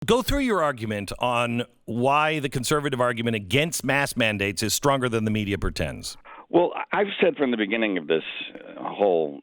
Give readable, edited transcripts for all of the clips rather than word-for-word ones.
Go through your argument on why the conservative argument against mask mandates is stronger than the media pretends. Well, I've said from the beginning of this whole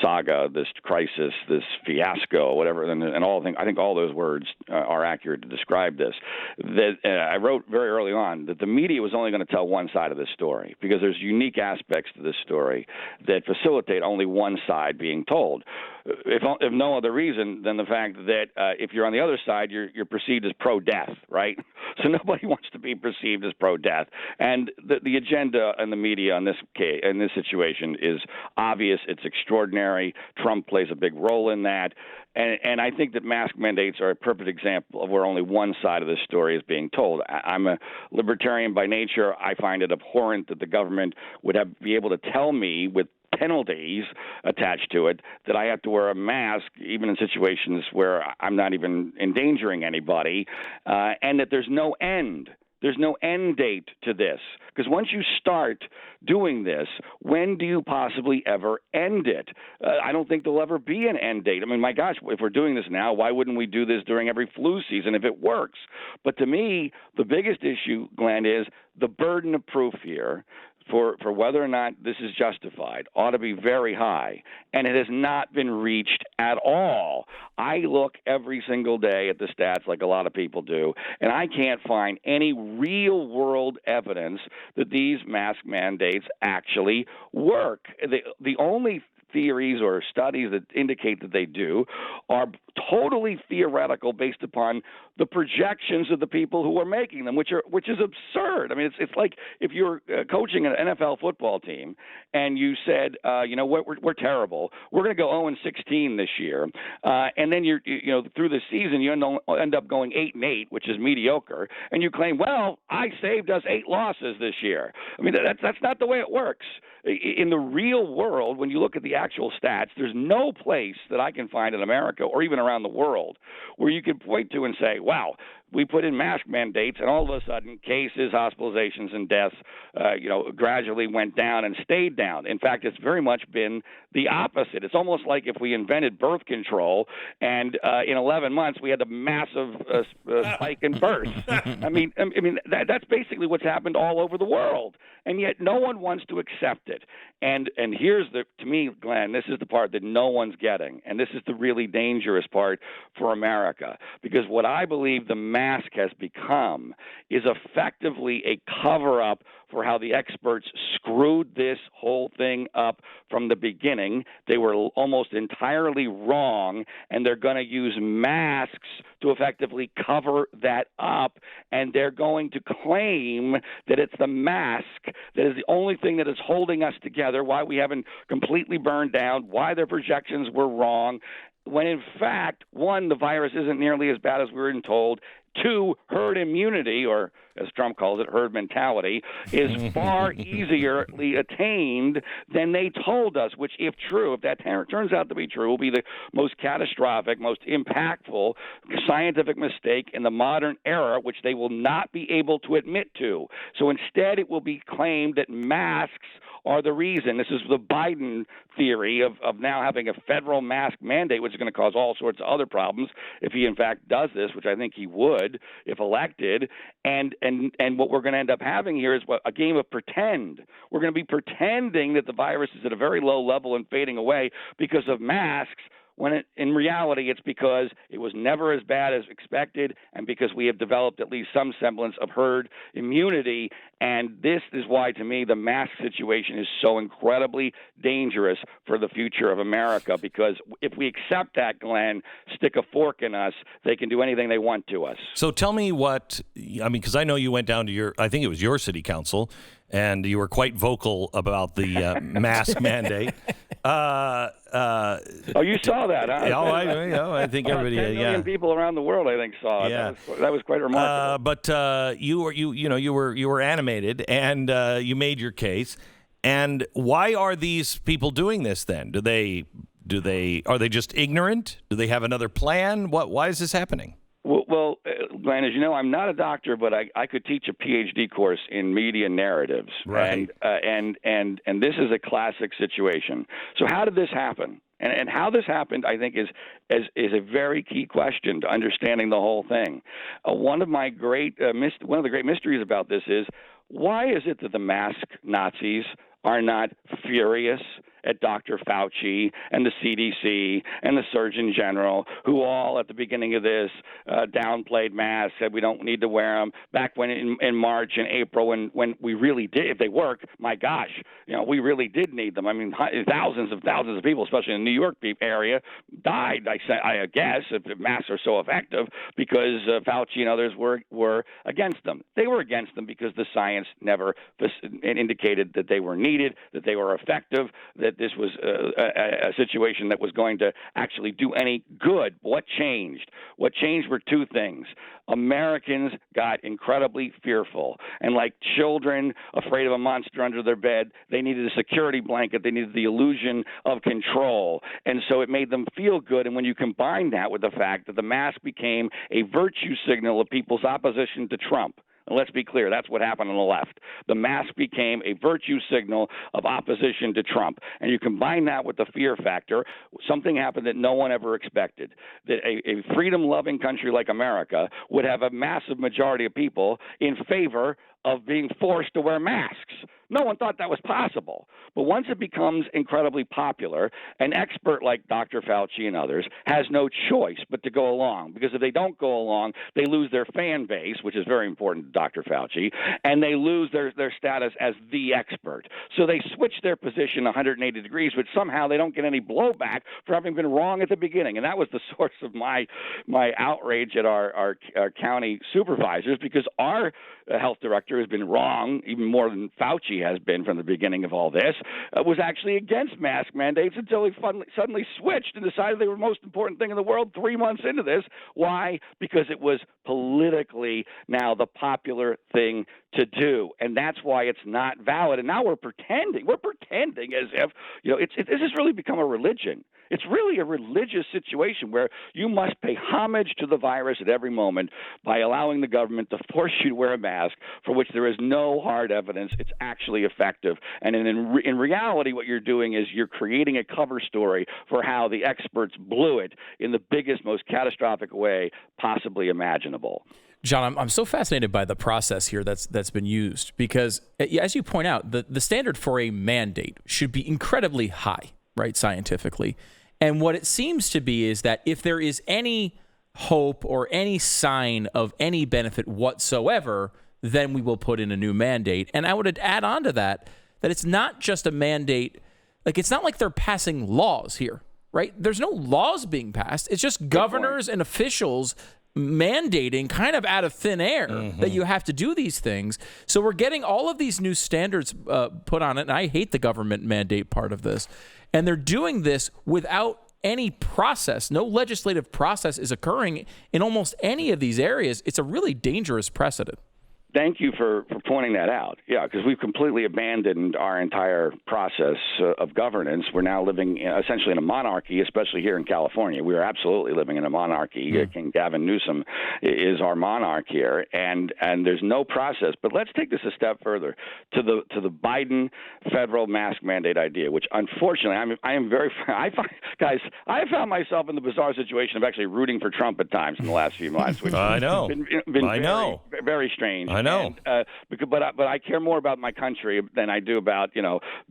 saga, this crisis, this fiasco, whatever, and all things, I think all those words are accurate to describe this. That I wrote very early on that the media was only going to tell one side of this story because there's unique aspects to this story that facilitate only one side being told. If no other reason than the fact that if you're on the other side, you're perceived as pro-death, right? So nobody wants to be perceived as pro-death, and the agenda in the media in this situation is obvious. It's extraordinary. Trump plays a big role in that, and I think that mask mandates are a perfect example of where only one side of the story is being told. I'm a libertarian by nature. I find it abhorrent that the government would be able to tell me with penalties attached to it that I have to wear a mask even in situations where I'm not even endangering anybody, and that there's no end. There's no end date to this, because once you start doing this, when do you possibly ever end it? I don't think there'll ever be an end date. I mean, my gosh, if we're doing this now, why wouldn't we do this during every flu season if it works? But to me, the biggest issue, Glenn, is the burden of proof here for whether or not this is justified ought to be very high, and it has not been reached at all. I look every single day at the stats like a lot of people do, and I can't find any real-world evidence that these mask mandates actually work. The only theories or studies that indicate that they do are totally theoretical based upon the projections of the people who are making them, which is absurd. I mean, it's like if you're coaching an NFL football team and you said, we're terrible. We're going to go 0-16 this year, and then through the season you end up going 8-8, which is mediocre, and you claim, well, I saved us 8 losses this year. I mean, that's not the way it works. In the real world, when you look at the actual stats, there's no place that I can find in America or even around the world where you can point to and say, wow, we put in mask mandates, and all of a sudden cases, hospitalizations, and deaths, gradually went down and stayed down. In fact, it's very much been the opposite. It's almost like if we invented birth control, and in 11 months we had a massive spike in births. I mean, that's basically what's happened all over the world, and yet no one wants to accept it. And here's to me, Glenn, this is the part that no one's getting, and this is the really dangerous part for America, because what I believe the mask has become is effectively a cover-up for how the experts screwed this whole thing up from the beginning. They were almost entirely wrong, and they're going to use masks to effectively cover that up, and they're going to claim that it's the mask that is the only thing that is holding us together, why we haven't completely burned down, why their projections were wrong, when in fact, one, the virus isn't nearly as bad as we were told. 2, herd immunity, or as Trump calls it, herd mentality, is far easily attained than they told us, which, if true, if that turns out to be true, will be the most catastrophic, most impactful scientific mistake in the modern era, which they will not be able to admit to. So instead, it will be claimed that masks are the reason. This is the Biden theory of now having a federal mask mandate, which is going to cause all sorts of other problems if he in fact does this, which I think he would if elected. And what we're going to end up having here is a game of pretend. We're going to be pretending that the virus is at a very low level and fading away because of masks, when in reality it's because it was never as bad as expected, and because we have developed at least some semblance of herd immunity. And this is why, to me, the mask situation is so incredibly dangerous for the future of America, because if we accept that, Glenn, stick a fork in us, they can do anything they want to us. So tell me because I know you went down to I think it was your city council, and you were quite vocal about the mask mandate. You saw that, huh? I think everybody. 10 million people around the world, I think, saw it. Yeah. That was quite remarkable. But you were animated, and you made your case. And why are these people doing this then? Are they just ignorant? Do they have another plan? Why is this happening? Well, Glenn, as you know, I'm not a doctor, but I could teach a PhD course in media narratives, Right. and this is a classic situation. So how did this happen? And how this happened, I think, is a very key question to understanding the whole thing. One of the great mysteries about this is, why is it that the mask Nazis are not furious at Dr. Fauci and the CDC and the Surgeon General, who all at the beginning of this downplayed masks, said we don't need to wear them, back when in March and April when we really did, if they work, my gosh, we really did need them. I mean, thousands of people, especially in the New York area, died, I guess, if masks are so effective, because Fauci and others were against them. They were against them because the science never indicated that they were needed, that they were effective, that this was a situation that was going to actually do any good. What changed? What changed were two things. Americans got incredibly fearful, and like children afraid of a monster under their bed, they needed a security blanket. They needed the illusion of control, and so it made them feel good. And when you combine that with the fact that the mask became a virtue signal of people's opposition to Trump, and let's be clear, that's what happened on the left. The mask became a virtue signal of opposition to Trump. And you combine that with the fear factor, something happened that no one ever expected, that a freedom-loving country like America would have a massive majority of people in favor of being forced to wear masks. No one thought that was possible. But once it becomes incredibly popular, an expert like Dr. Fauci and others has no choice but to go along, because if they don't go along, they lose their fan base, which is very important to Dr. Fauci, and they lose their status as the expert. So they switch their position 180 degrees, but somehow they don't get any blowback for having been wrong at the beginning. And that was the source of my outrage at our county supervisors, because our health director has been wrong, even more than Fauci has been from the beginning of all this, was actually against mask mandates until he suddenly switched and decided they were the most important thing in the world 3 months into this. Why? Because it was politically now the popular thing to do, and that's why it's not valid. And now we're pretending as if this has really become a religion. It's really a religious situation where you must pay homage to the virus at every moment by allowing the government to force you to wear a mask for which there is no hard evidence it's actually effective. And in reality, what you're doing is you're creating a cover story for how the experts blew it in the biggest, most catastrophic way possibly imaginable. John, I'm so fascinated by the process here that's been used, because, as you point out, the standard for a mandate should be incredibly high, right, scientifically. And what it seems to be is that if there is any hope or any sign of any benefit whatsoever, then we will put in a new mandate. And I would add on to that it's not just a mandate. Like, it's not like they're passing laws here, right? There's no laws being passed. It's just governors and officials mandating kind of out of thin air that you have to do these things. So we're getting all of these new standards put on it. And I hate the government mandate part of this. And they're doing this without any process. No legislative process is occurring in almost any of these areas. It's a really dangerous precedent. Thank you for pointing that out. Yeah, because we've completely abandoned our entire process of governance. We're now living essentially in a monarchy, especially here in California. We are absolutely living in a monarchy. King Gavin Newsom is our monarch here, and there's no process. But let's take this a step further to the Biden federal mask mandate idea, which unfortunately I have found myself in the bizarre situation of actually rooting for Trump at times in the last few months, which I know. Been very strange. I know. But I care more about my country than I do about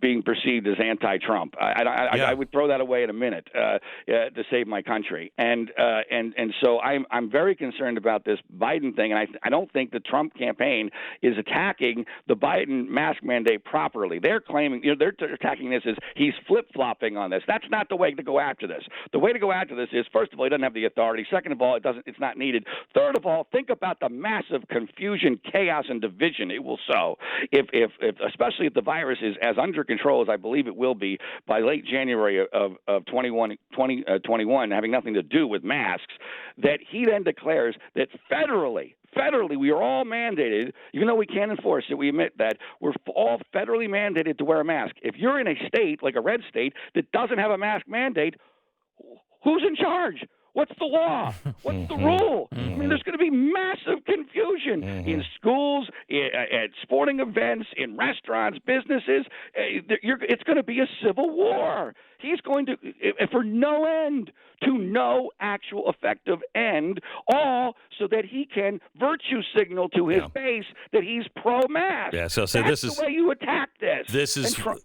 being perceived as anti-Trump. I would throw that away in a minute to save my country. And so I'm very concerned about this Biden thing, and I don't think the Trump campaign is attacking the Biden mask mandate properly. They're claiming they're attacking this as he's flip-flopping on this. That's not the way to go after this. The way to go after this is, first of all, he doesn't have the authority. Second of all, it's not needed. Third of all, think about the massive confusion, chaos, and division it will sow if especially if the virus is as under control as I believe it will be by late January of 2021, having nothing to do with masks, that he then declares that federally, we are all mandated, even though we can't enforce it, we admit that we're all federally mandated to wear a mask. If you're in a state, like a red state, that doesn't have a mask mandate, who's in charge? What's the law? What's the rule? I mean, there's going to be massive confusion in schools, at sporting events, in restaurants, businesses. It's going to be a civil war. He's going to, for no end, to no actual effective end, all so that he can virtue signal to his base that he's pro-mask. Yeah, so that's this is the way you attack this.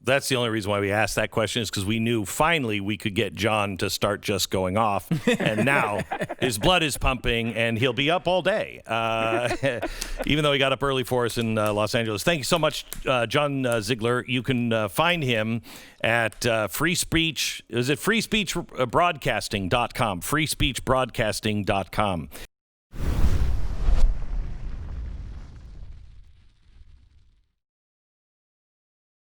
That's the only reason why we asked that question, is because we knew finally we could get John to start just going off, and now his blood is pumping, and he'll be up all day, even though he got up early for us in Los Angeles. Thank you so much, John Ziegler. You can find him at Free Speech. Is it freespeechbroadcasting.com? freespeechbroadcasting.com.